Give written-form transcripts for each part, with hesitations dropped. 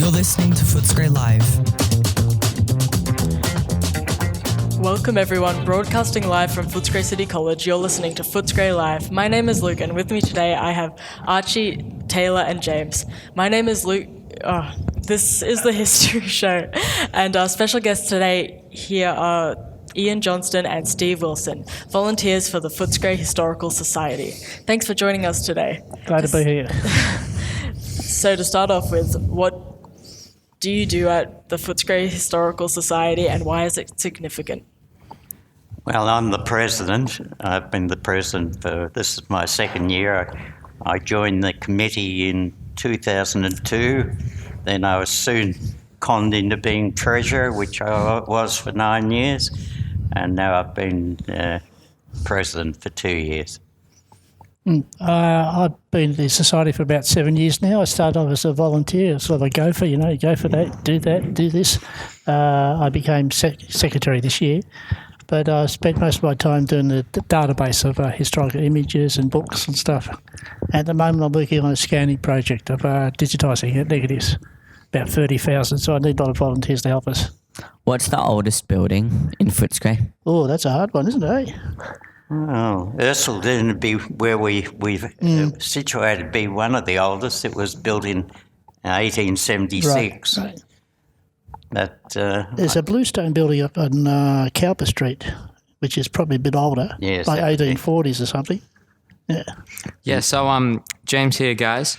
You're listening to Footscray Live. Welcome everyone, broadcasting live from Footscray City College. You're listening to Footscray Live. My name is Luke, and with me today I have Archie, Taylor, and James. My name is Luke. This is the history show, and our special guests today here are Ian Johnston and Steve Wilson, volunteers for the Footscray Historical Society. Thanks for joining us today. Glad to be here. So to start off with, what do you do at the Footscray Historical Society and why is it significant? Well, I'm the president. I've been the president this is my second year. I joined the committee in 2002. Then I was soon conned into being treasurer, which I was for 9 years. And now I've been president for 2 years. I've been at the society for about 7 years now. I started off as a volunteer, sort of a gopher, you go for that, do this. I became secretary this year, but I spent most of my time doing the database of historical images and books and stuff. At the moment, I'm working on a scanning project of digitising negatives, about 30,000, so I need a lot of volunteers to help us. What's the oldest building in Footscray? Oh, that's a hard one, isn't it, eh? Oh, Ursel would be where we've situated, be one of the oldest. It was built in 1876. Right. But, there's a bluestone building up on Cowper Street, which is probably a bit older, yes, like 1840s or something. Yeah, so James here, guys.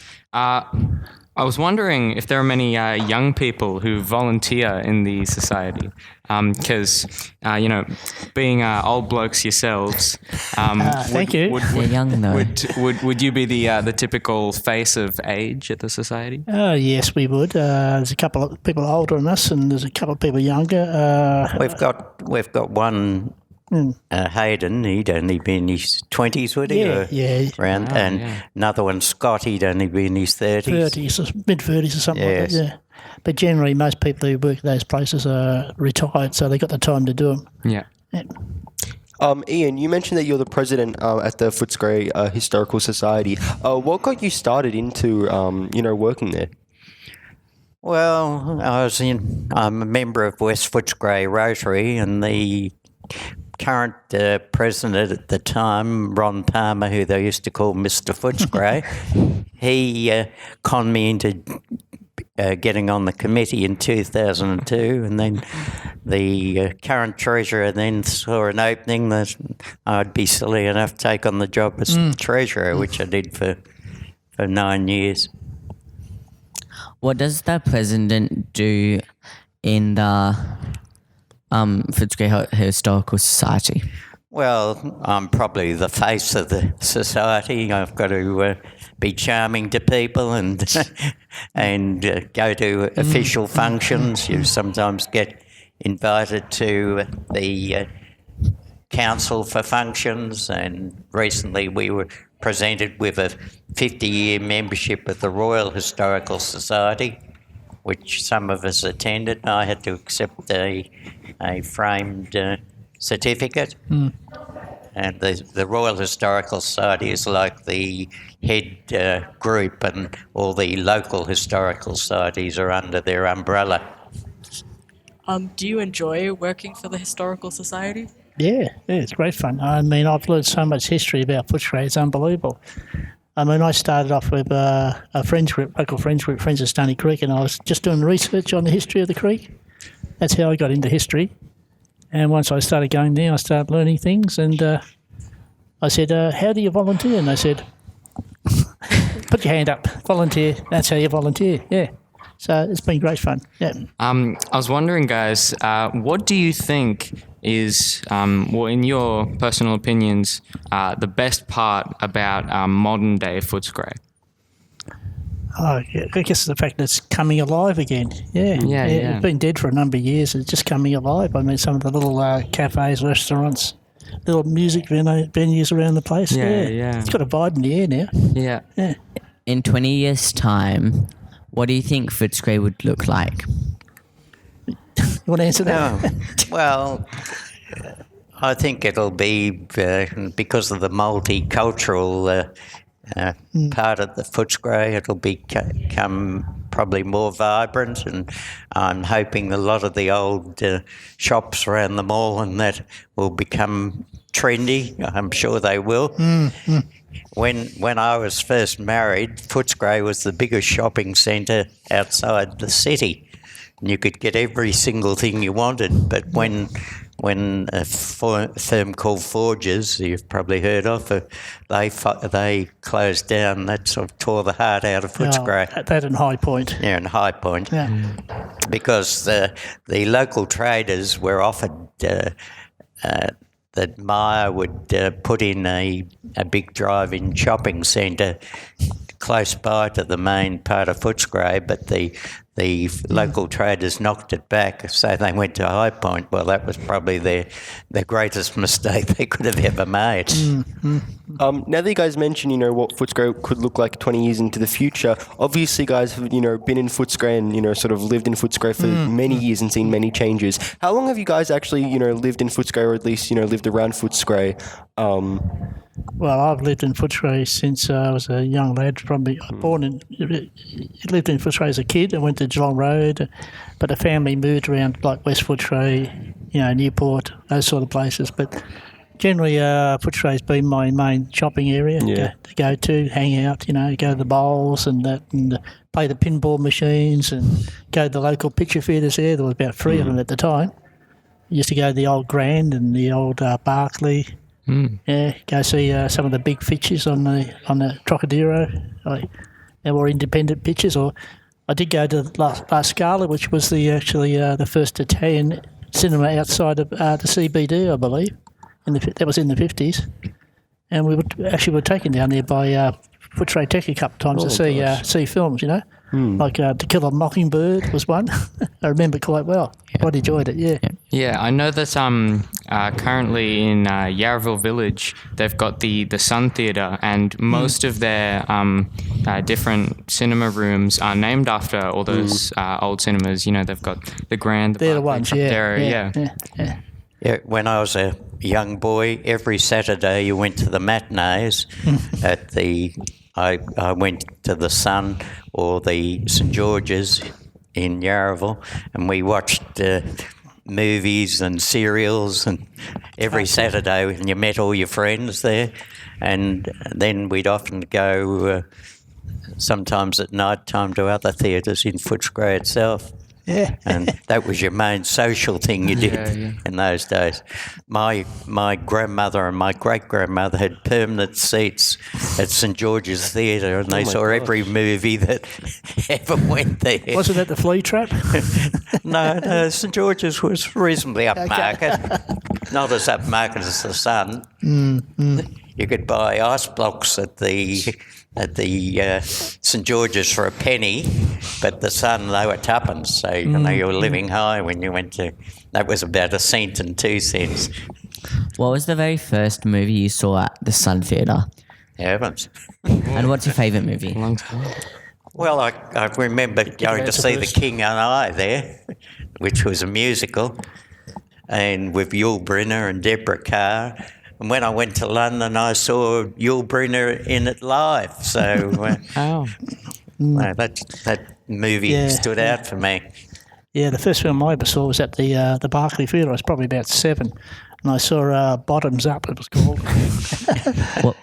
I was wondering if there are many young people who volunteer in the society, because being old blokes yourselves, thank you. They're young though. Would you be the typical face of age at the society? Yes, we would. There's a couple of people older than us, and there's a couple of people younger. we've got one. Hayden, he'd only be in his 20s, would he? Yeah. Around, another one, Scott, he'd only be in his 30s. 30s, mid-30s or something like that, Yes. yeah. But generally, most people who work at those places are retired, so they've got the time to do them. Yeah. Ian, you mentioned that you're the president at the Footscray Historical Society. What got you started into, working there? Well, I'm a member of West Footscray Rotary, and the current president at the time, Ron Palmer, who they used to call Mr. Footscray, he conned me into getting on the committee in 2002, and then the current treasurer then saw an opening that I'd be silly enough to take on the job as treasurer, which I did for 9 years. What does the president do in the Footscray Historical Society? Well, I'm probably the face of the society. I've got to be charming to people and go to official functions. You sometimes get invited to the council for functions, and recently we were presented with a 50-year membership of the Royal Historical Society, which some of us attended. I had to accept a framed certificate. And the Royal Historical Society is like the head group, and all the local historical societies are under their umbrella. Do you enjoy working for the Historical Society? Yeah, it's great fun. I mean, I've learned so much history about Footscray, it's unbelievable. I mean, I started off with a local friends group, Friends of Stony Creek, and I was just doing research on the history of the creek. That's how I got into history. And once I started going there, I started learning things, and I said, how do you volunteer? And they said, put your hand up, volunteer, that's how you volunteer, yeah. So it's been great fun, yeah. I was wondering, guys, what do you think is, in your personal opinions, the best part about modern day Footscray? Oh, yeah, I guess the fact that it's coming alive again. Yeah. It's been dead for a number of years. It's just coming alive. I mean, some of the little cafes, restaurants, little music venues around the place. Yeah. It's got a vibe in the air now. Yeah. In 20 years' time, what do you think Footscray would look like? You want to answer that? Well, I think it'll be, because of the multicultural part of the Footscray, it'll become probably more vibrant, and I'm hoping a lot of the old shops around the mall and that will become trendy. I'm sure they will. When I was first married, Footscray was the biggest shopping centre outside the city. And you could get every single thing you wanted. But when a firm called Forges, you've probably heard of, they closed down, that sort of tore the heart out of Footscray. That in High Point. Yeah, in High Point. Yeah. Because the local traders were offered that Myer would put in a big drive-in shopping centre close by to the main part of Footscray, but the local traders knocked it back, so they went to High Point. Well, that was probably their greatest mistake they could have ever made. Now that you guys mentioned, what Footscray could look like 20 years into the future, obviously guys have, been in Footscray and, sort of lived in Footscray for many years and seen many changes. How long have you guys actually, lived in Footscray, or at least, lived around Footscray? Well, I've lived in Footscray since I was a young lad. Probably lived in Footscray as a kid. I went to Geelong Road, but the family moved around like West Footscray, Newport, those sort of places. But generally, Footscray's been my main shopping area to go to, hang out. Go to the bowls and play the pinball machines and go to the local picture theatres there. There was about 3 of them at the time. Used to go to the old Grand and the old Barclay. Yeah, go see some of the big features on the Trocadero. They were independent pictures. Or I did go to La Scala, which was the first Italian cinema outside of the CBD, I believe. That was in the 50s, and we were taken down there by Footscray Tech a couple of times to see films. Like To Kill a Mockingbird was one. I remember quite well. Quite enjoyed it. Yeah. Yeah, I know that currently in Yarraville Village they've got the Sun Theatre, and most of their different cinema rooms are named after all those old cinemas. They've got the Grand, They're the ones. Yeah. Yeah, when I was a young boy, every Saturday you went to the matinees I went to the Sun or the St George's in Yarraville, and we watched movies and serials and every Saturday, and you met all your friends there. And then we'd often go sometimes at night time to other theatres in Footscray itself. Yeah. And that was your main social thing you did in those days. My grandmother and my great-grandmother had permanent seats at St George's Theatre, and they saw every movie that ever went there. Wasn't that the Flea Trap? No, St George's was reasonably upmarket. Not as upmarket as the Sun. You could buy ice blocks at the St George's for a penny, but the Sun, they were tuppence, so you were living high when you went to. That was about 1 cent and 2 cents. What was the very first movie you saw at the Sun Theatre? Heavens. And what's your favourite movie? Well, I remember going to see The King and I there, which was a musical, and with Yul Brynner and Deborah Kerr. And when I went to London, I saw Yul Brynner in it live. So that movie stood out for me. Yeah, the first film I ever saw was at the Barclay Theatre. I was probably about 7, and I saw Bottoms Up, it was called.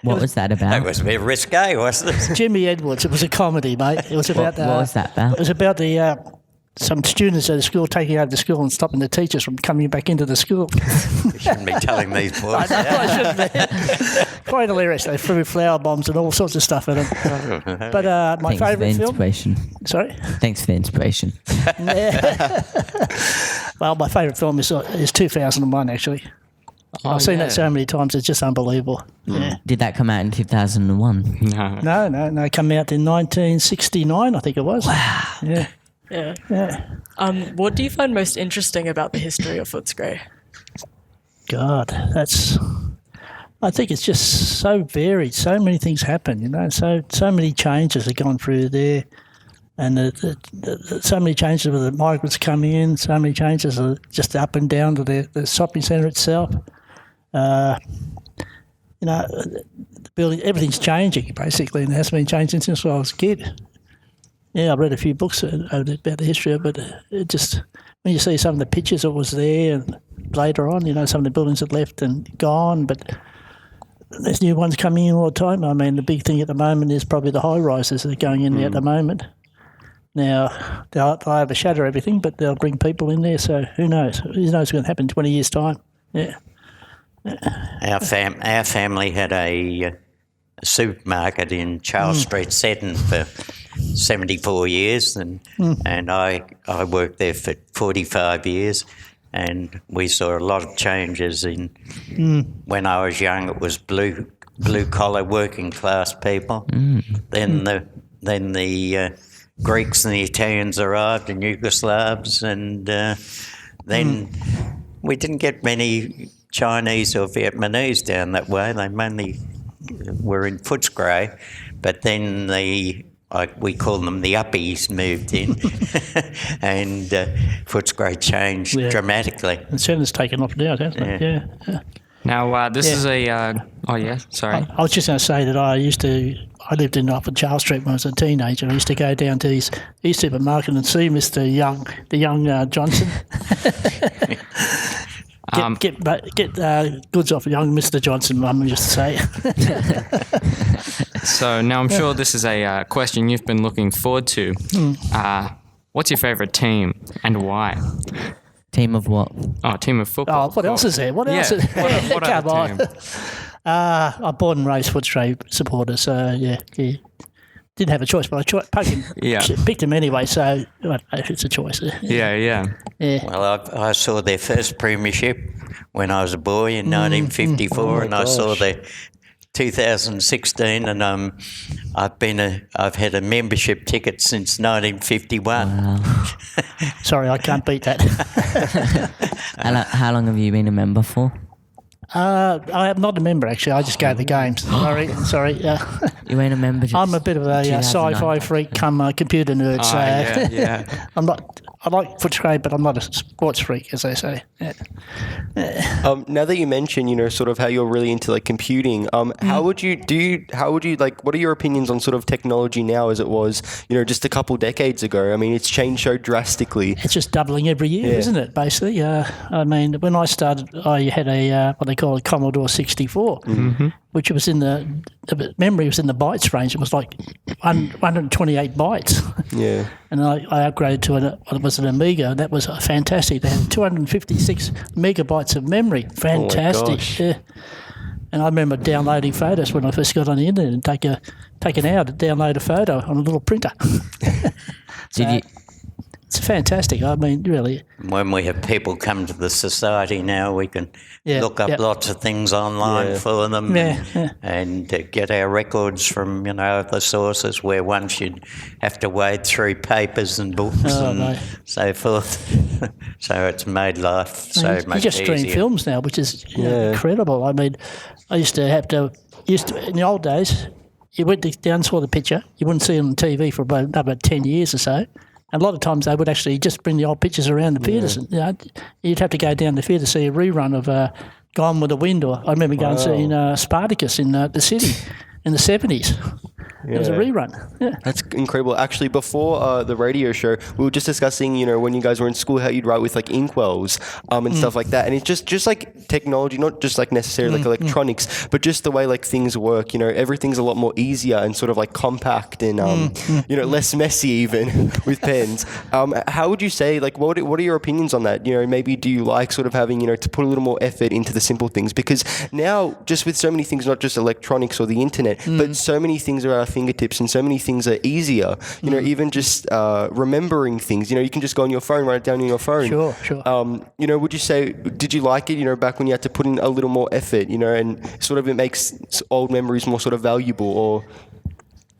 What was that about? That was a bit risque, wasn't it? Jimmy Edwards. It was a comedy, mate. It was about what was that about? It was about some students at the school taking over the school and stopping the teachers from coming back into the school. You shouldn't be telling these boys that. I shouldn't be. Quite hilarious. They threw flower bombs and all sorts of stuff at them. But my favourite film... inspiration. Sorry? Thanks for the inspiration. Well, my favourite film is 2001, actually. I've seen that so many times, it's just unbelievable. Yeah. Did that come out in 2001? No. It came out in 1969, I think it was. Wow. Yeah. Yeah. What do you find most interesting about the history of Footscray? God, I think it's just so varied. So many things happen, So many changes have gone through there, and so many changes with the migrants coming in. So many changes are just up and down to the shopping centre itself. The building, everything's changing basically, and it has been changing since I was a kid. Yeah, I've read a few books about the history of it. It just, when you see some of the pictures that was there, and later on, some of the buildings had left and gone, but there's new ones coming in all the time. I mean, the big thing at the moment is probably the high rises that are going in there at the moment. Now, they'll overshadow everything, but they'll bring people in there, so who knows? Who knows what's going to happen in 20 years' time? Yeah. Our family had a supermarket in Charles Street, Seddon for 74 years, and I worked there for 45 years, and we saw a lot of changes in. When I was young, it was blue collar working class people. Then the Greeks and the Italians arrived, and Yugoslavs, and then we didn't get many Chinese or Vietnamese down that way. They mainly were in Footscray, but then we call them the uppies moved in, and Footscray changed dramatically. And Seddon's taken off now, hasn't it? Yeah. Now, this is a... oh, yeah, sorry. I was just going to say that I lived up in Charles Street when I was a teenager. I used to go down to his supermarket and see the young Johnson. Get goods off young Mr. Johnson, Mum used to say. So now I'm sure this is a question you've been looking forward to. What's your favourite team and why? Team of what? Oh, team of football. Oh, what else is there? What else is there? What Come other on. team? I'm born and raised Footscray supporter, so yeah. Didn't have a choice, but I picked him anyway, so I don't know if it's a choice. Yeah. Well, I saw their first premiership when I was a boy in 1954, and I saw their 2016, and I've had a membership ticket since 1951. Wow. Sorry, I can't beat that. How long have you been a member for? I am not a member, actually. I just go to the games. Sorry. You ain't a member? I'm a bit of a sci-fi freak, come computer nerd. So yeah. I'm not. I like Footscray, but I'm not a sports freak, as they say. Yeah. Now that you mention, sort of how you're really into computing, how would you what are your opinions on sort of technology now as it was, just a couple decades ago? I mean, it's changed so drastically. It's just doubling every year, isn't it? Basically, I mean, when I started, I had a what they call a Commodore 64, which was in the memory was in the bytes range. It was like 128 bytes. Yeah. And I upgraded to what was an Amiga. That was fantastic. They had 256 megabytes of memory. Fantastic. Oh my gosh. Yeah. And I remember downloading photos when I first got on the internet and take an hour to download a photo on a little printer. It's fantastic. I mean, really. When we have people come to the society now, we can look up lots of things online for them and get our records from, other sources where once you'd have to wade through papers and books so forth. So it's made life so much easier. You just stream films now, which is incredible. I mean, I used to in the old days, you went down and saw the picture. You wouldn't see it on TV for about 10 years or so. And a lot of times they would actually just bring the old pictures around the theatres. You'd have to go down the theatre to see a rerun of Gone with the Wind, or I remember going and seeing Spartacus in the city in the 70s. It was a rerun. Yeah. That's incredible. Actually, before the radio show, we were just discussing, when you guys were in school, how you'd write with inkwells and stuff like that. And it's just like technology, not just necessarily electronics, but just the way things work. Everything's a lot more easier and sort of compact and less messy even with pens. How would you say what are your opinions on that? Maybe do you like sort of having to put a little more effort into the simple things, because now just with so many things, not just electronics or the internet, but so many things are at our fingertips and so many things are easier. Even just remembering things. You can just go on your phone, write it down on your phone. Sure. Would you say, did you like it? Back when you had to put in a little more effort. And sort of it makes old memories more sort of valuable, or.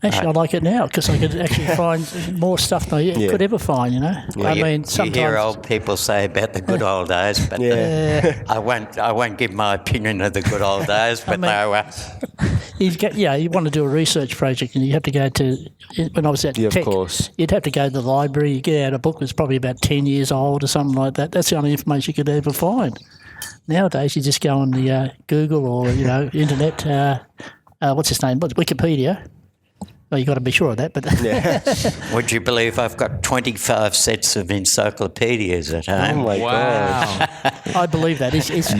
Actually, I like it now because I could actually find more stuff than I could ever find, I mean, sometimes... You hear old people say about the good old days, but I won't give my opinion of the good old days, but you want to do a research project and you have to go to... When I was at Tech, of course. You'd have to go to the library, you get out a book that's probably about 10 years old or something like that. That's the only information you could ever find. Nowadays, you just go on the Google or, internet, what's its name, Wikipedia, Well, you got to be sure of that, but Would you believe I've got 25 sets of encyclopedias at Oh home? my gosh. I believe that. He's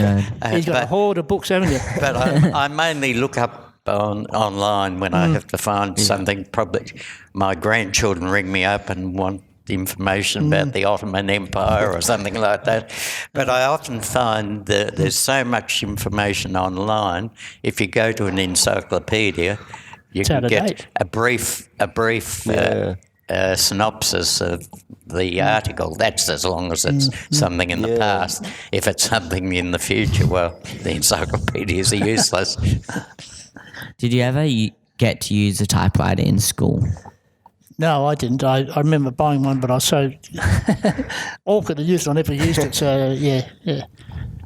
got a hoard of books, haven't you? But I mainly look up online when I have to find something. Probably my grandchildren ring me up and want information about the Ottoman Empire or something like that. But I often find that there's so much information online. If you go to an encyclopedia, you can get a brief synopsis of the article. That's as long as it's something in the past. If it's something in the future, well, the encyclopedias are useless. Did you ever get to use a typewriter in school? No, I didn't. I remember buying one, but I was so awkward to use it. I never used it. So yeah.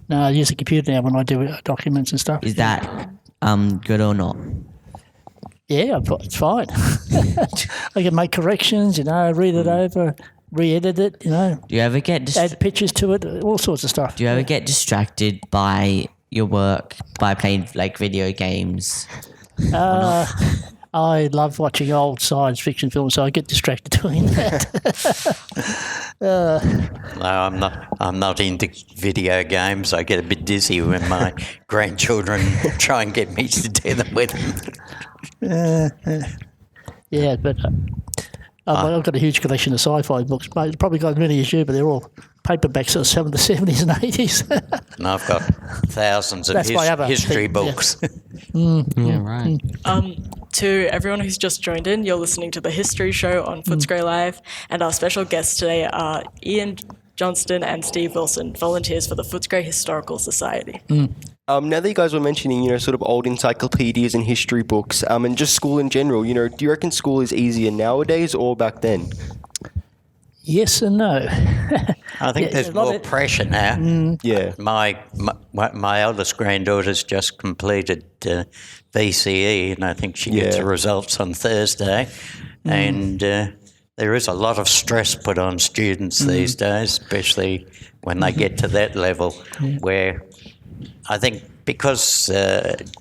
No, I use the computer now when I do documents and stuff. Is that good or not? Yeah, it's fine. I can make corrections, read it over, re-edit it, Do you ever get add pictures to it, all sorts of stuff. Do you ever get distracted by your work by playing like video games? I love watching old science fiction films, so I get distracted doing that. No, I'm not into video games. I get a bit dizzy when my grandchildren try and get me to do them with them. Yeah, but I've got a huge collection of sci-fi books. Probably got as many as you, but they're all paperbacks of some of the 70s and 80s. And I've got thousands of That's my other history thing, books. Yeah, right. To everyone who's just joined in, you're listening to the History Show on Footscray Live, and our special guests today are Ian Johnston and Steve Wilson, volunteers for the Footscray Historical Society. Now that you guys were mentioning, sort of old encyclopedias and history books, and just school in general, do you reckon school is easier nowadays or back then? Yes and no. I think there's more pressure now. Yeah. My eldest granddaughter's just completed VCE, and I think she gets the results on Thursday. And there is a lot of stress put on students these days, especially when they get to that level, where I think because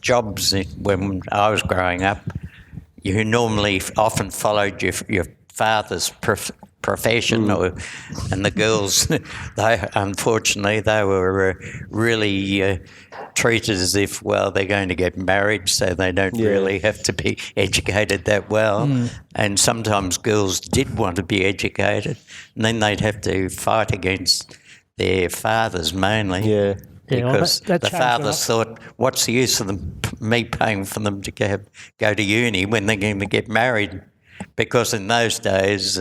jobs, when I was growing up, you normally often followed your father's profession, and the girls, unfortunately, they were really treated as if, they're going to get married, so they don't really have to be educated that well. And sometimes girls did want to be educated, and then they'd have to fight against their fathers mainly. Yeah. Because that the fathers thought, what's the use of me paying for them to go to uni when they're going to get married? Because in those days,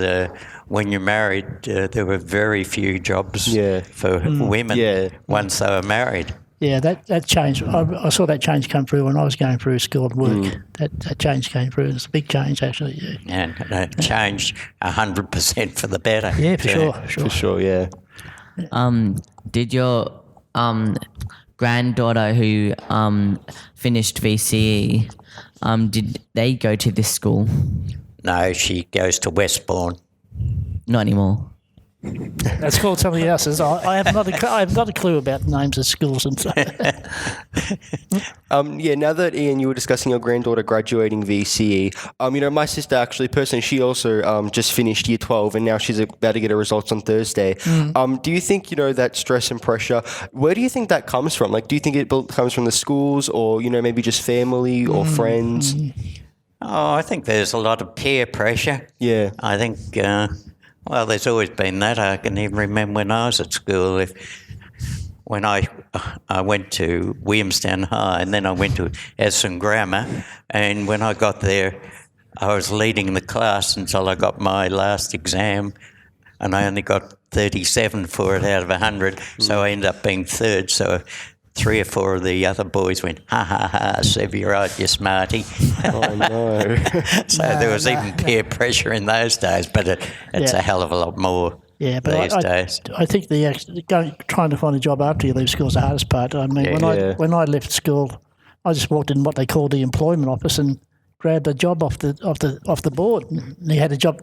when you're married, there were very few jobs for women once they were married. Yeah, that changed. I saw that change come through when I was going through school and work. That change came through. It's a big change, actually. Yeah. And it changed 100% for the better. Yeah, for sure, yeah. Did your granddaughter who finished VCE, did they go to this school? No, she goes to Westbourne. Not anymore. That's called something else. I have not a clue about names of schools and stuff. Now that Ian, you were discussing your granddaughter graduating VCE, my sister actually, personally, she also just finished year 12 and now she's about to get her results on Thursday. Do you think, that stress and pressure, where do you think that comes from? Like, do you think it comes from the schools or, maybe just family or friends? Oh, I think there's a lot of peer pressure. Yeah. I think, there's always been that. I can even remember when I was at school, when I went to Williamstown High and then I went to Essendon Grammar, and when I got there, I was leading the class until I got my last exam, and I only got 37 for it out of 100, so I ended up being third. So 3 or 4 of the other boys went, ha, ha, ha, Sev, you're right, you smarty. Oh, no. So there was even peer pressure in those days, but it's a hell of a lot more these days. I think trying to find a job after you leave school is the hardest part. I mean, when I left school, I just walked in what they call the employment office and grabbed a job off the board, and he had a job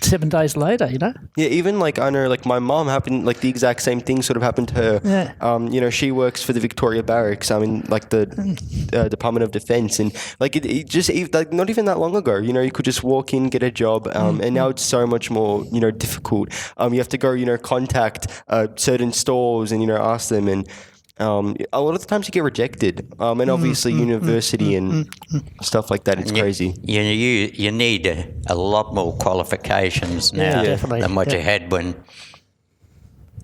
7 days later. Yeah, even like I know, like my mom happened, like the exact same thing sort of happened to her. Yeah. She works for the Victoria Barracks. I mean, like the Department of Defence, and like it just like not even that long ago. You could just walk in, get a job, and now it's so much more difficult. You have to go contact certain stores and ask them, and a lot of the times you get rejected. And obviously university and stuff like that. It's crazy. You need a lot more qualifications now definitely. than what you had when.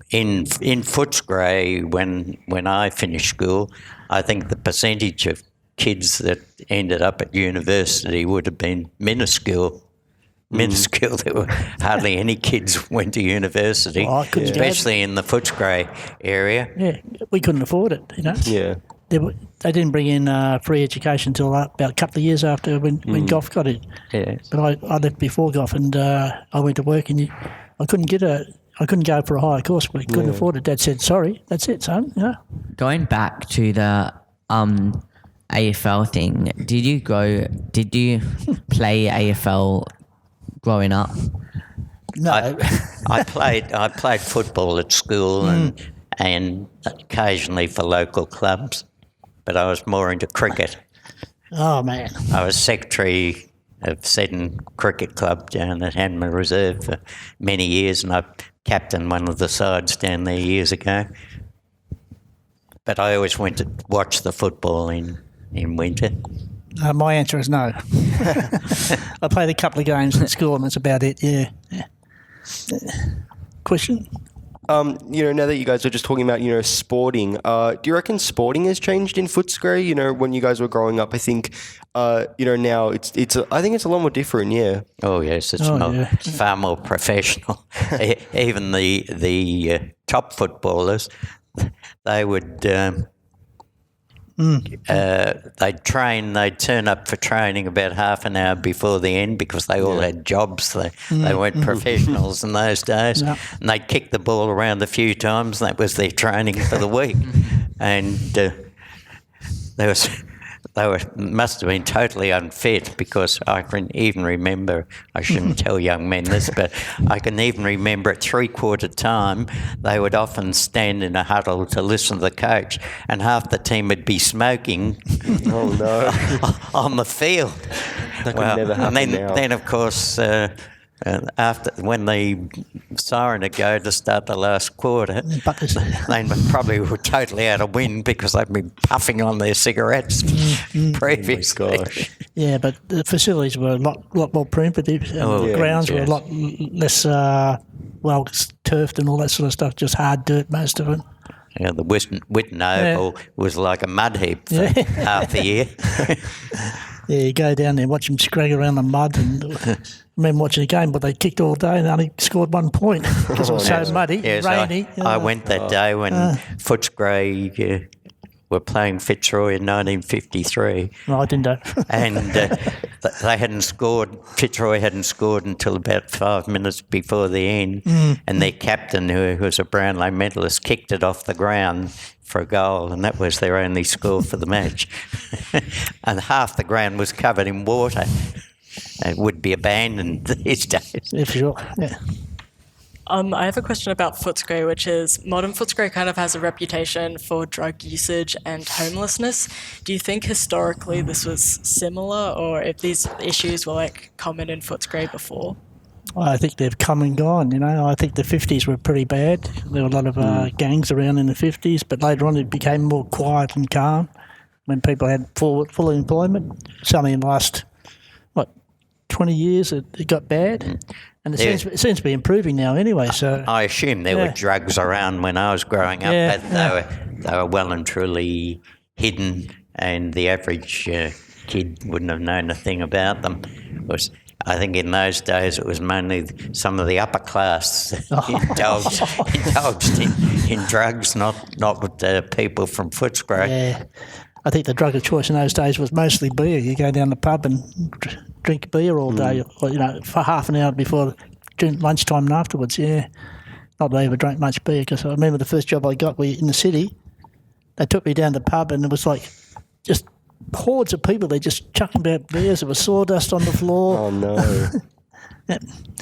In Footscray, when I finished school, I think the percentage of kids that ended up at university would have been minuscule. There were hardly any kids went to university, especially in the Footscray area. Yeah, we couldn't afford it. Yeah. They didn't bring in free education until about a couple of years after when Goff got it. Yes. But I left before Goff, and I went to work, and I couldn't go for a higher course. We couldn't afford it. Dad said, "Sorry, that's it, son." Going back to the AFL thing, did you play AFL growing up? No. I played football at school and occasionally for local clubs, but I was more into cricket. Oh man. I was secretary of Seddon Cricket Club down at Hanmer Reserve for many years, and I captained one of the sides down there years ago. But I always went to watch the football in winter. My answer is no. I played a couple of games at school, and that's about it. Yeah. Question? Now that you guys are just talking about, sporting, do you reckon sporting has changed in Footscray? When you guys were growing up, I think, now I think it's a lot more different. Yeah. Oh yes, it's far more professional. Even the top footballers, they would. They'd turn up for training about half an hour before the end because they all had jobs. They weren't professionals in those days. No. And they'd kick the ball around a few times, and that was their training for the week. And they must have been totally unfit, because I can even remember, I shouldn't tell young men this, but I can even remember at three-quarter time, they would often stand in a huddle to listen to the coach, and half the team would be smoking on the field. That could never happen and now. then, of course, after when the siren would go to start the last quarter, they probably were totally out of wind because they'd been puffing on their cigarettes previously. Oh my gosh. Yeah, but the facilities were a lot more primitive. The grounds were a lot less turfed and all that sort of stuff. Just hard dirt, most of it. Yeah, the Witten Oval was like a mud heap for half the year. Yeah, you go down there and watch them scrag around the mud, and I remember watching a game, but they kicked all day and only scored 1 point because it was so muddy, Yes, rainy. I went that day when Footscray were playing Fitzroy in 1953. No, I didn't know. And Fitzroy hadn't scored until about 5 minutes before the end, and their captain, who was a Brownlow medalist, kicked it off the ground for a goal, and that was their only score for the match. And half the ground was covered in water. It would be abandoned these days. Yeah, for sure. Yeah. I have a question about Footscray, which is modern Footscray kind of has a reputation for drug usage and homelessness. Do you think historically this was similar, or if these issues were common in Footscray before? I think they've come and gone. I think the 50s were pretty bad. There were a lot of gangs around in the 50s, but later on it became more quiet and calm when people had full employment. Certainly in the last 20 years it got bad, and it seems to be improving now anyway. So I assume there were drugs around when I was growing up, but they were well and truly hidden, and the average kid wouldn't have known a thing about them. I think in those days it was mainly some of the upper class indulged in drugs, not with the people from Footscray. Yeah. I think the drug of choice in those days was mostly beer. You go down the pub and drink beer all day, or, for half an hour before lunchtime and afterwards. Yeah, not that I ever drank much beer, because I remember the first job I got in the city. They took me down to the pub, and it was just hordes of people. They're just chucking about beers. There was sawdust on the floor. Oh no.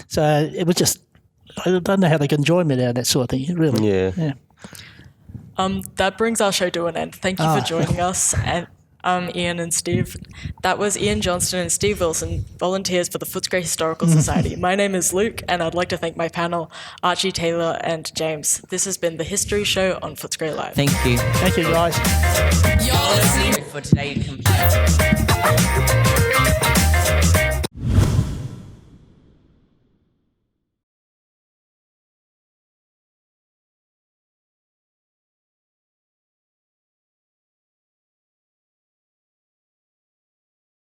So it was just, I don't know how they can enjoy me now, that sort of thing, really. Yeah. That brings our show to an end. Thank you for joining us, and Ian and Steve. That was Ian Johnston and Steve Wilson, volunteers for the Footscray Historical Society. My name is Luke, and I'd like to thank my panel, Archie, Taylor, and James. This has been the History Show on Footscray Live. Thank you. Thank you, guys. For today's complaint.